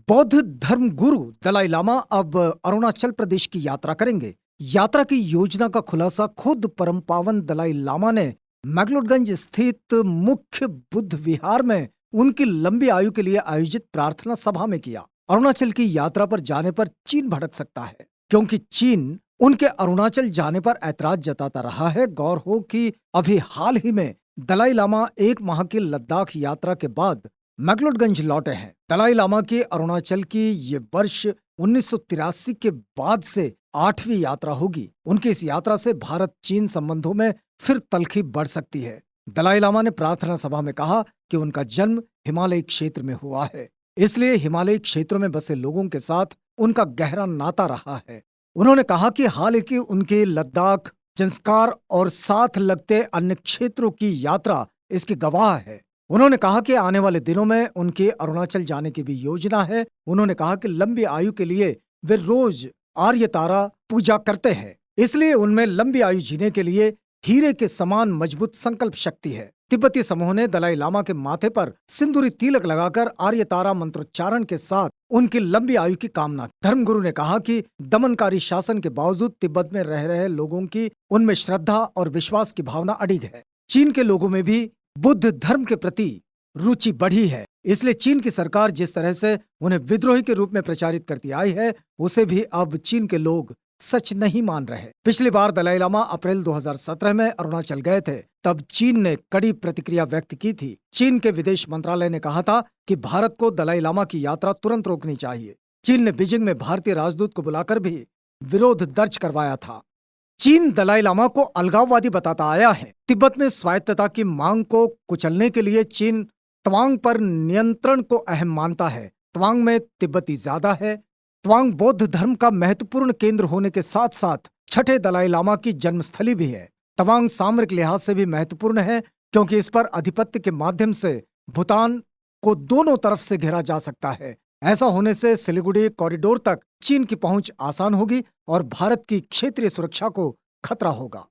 बौद्ध धर्म गुरु दलाई लामा अब अरुणाचल प्रदेश की यात्रा करेंगे। यात्रा की योजना का खुलासा खुद परम पावन दलाई लामा ने मैक्लोडगंज स्थित मुख्य बुद्ध विहार में उनकी लंबी आयु के लिए आयोजित प्रार्थना सभा में किया। अरुणाचल की यात्रा पर जाने पर चीन भड़क सकता है, क्योंकि चीन उनके अरुणाचल जाने पर ऐतराज जताता रहा है। गौर हो कि अभी हाल ही में दलाई लामा 1 माह की लद्दाख यात्रा के बाद मैक्लोडगंज लौटे हैं। दलाई लामा की अरुणाचल की ये वर्ष 1983 के बाद से 8वीं यात्रा होगी। उनकी इस यात्रा से भारत चीन संबंधों में फिर तल्खी बढ़ सकती है। दलाई लामा ने प्रार्थना सभा में कहा कि उनका जन्म हिमालयी क्षेत्र में हुआ है, इसलिए हिमालयी क्षेत्रों में बसे लोगों के साथ उनका गहरा नाता रहा है। उन्होंने कहा कि हाल की उनके लद्दाख, जंस्कार और साथ लगते अन्य क्षेत्रों की यात्रा इसकी गवाह है। उन्होंने कहा कि आने वाले दिनों में उनके अरुणाचल जाने की भी योजना है। उन्होंने कहा कि लंबी आयु के लिए वे रोज आर्य तारा पूजा करते हैं, इसलिए उनमें लंबी आयु जीने के लिए हीरे के समान मजबूत संकल्प शक्ति है। तिब्बती समूह ने दलाई लामा के माथे पर सिंदूरी तिलक लगाकर आर्य तारा मंत्रोच्चारण के साथ उनकी लंबी आयु की कामना। धर्मगुरु ने कहा कि दमनकारी शासन के बावजूद तिब्बत में रह रहे लोगों की उनमें श्रद्धा और विश्वास की भावना अडिग है। चीन के लोगों में भी बुद्ध धर्म के प्रति रुचि बढ़ी है, इसलिए चीन की सरकार जिस तरह से उन्हें विद्रोही के रूप में प्रचारित करती आई है, उसे भी अब चीन के लोग सच नहीं मान रहे। पिछली बार दलाई लामा अप्रैल 2017 में अरुणाचल गए थे, तब चीन ने कड़ी प्रतिक्रिया व्यक्त की थी। चीन के विदेश मंत्रालय ने कहा था कि भारत को दलाई लामा की यात्रा तुरंत रोकनी चाहिए। चीन ने बीजिंग में भारतीय राजदूत को बुलाकर भी विरोध दर्ज करवाया था। चीन दलाई लामा को अलगाववादी बताता आया है। तिब्बत में स्वायत्तता की मांग को कुचलने के लिए चीन तवांग पर नियंत्रण को अहम मानता है। तवांग में तिब्बती ज्यादा है। तवांग बौद्ध धर्म का महत्वपूर्ण केंद्र होने के साथ साथ छठे दलाई लामा की जन्मस्थली भी है। तवांग सामरिक लिहाज से भी महत्वपूर्ण है, क्योंकि इस पर आधिपत्य के माध्यम से भूटान को दोनों तरफ से घेरा जा सकता है। ऐसा होने से सिलीगुड़ी कॉरिडोर तक चीन की पहुंच आसान होगी और भारत की क्षेत्रीय सुरक्षा को खतरा होगा।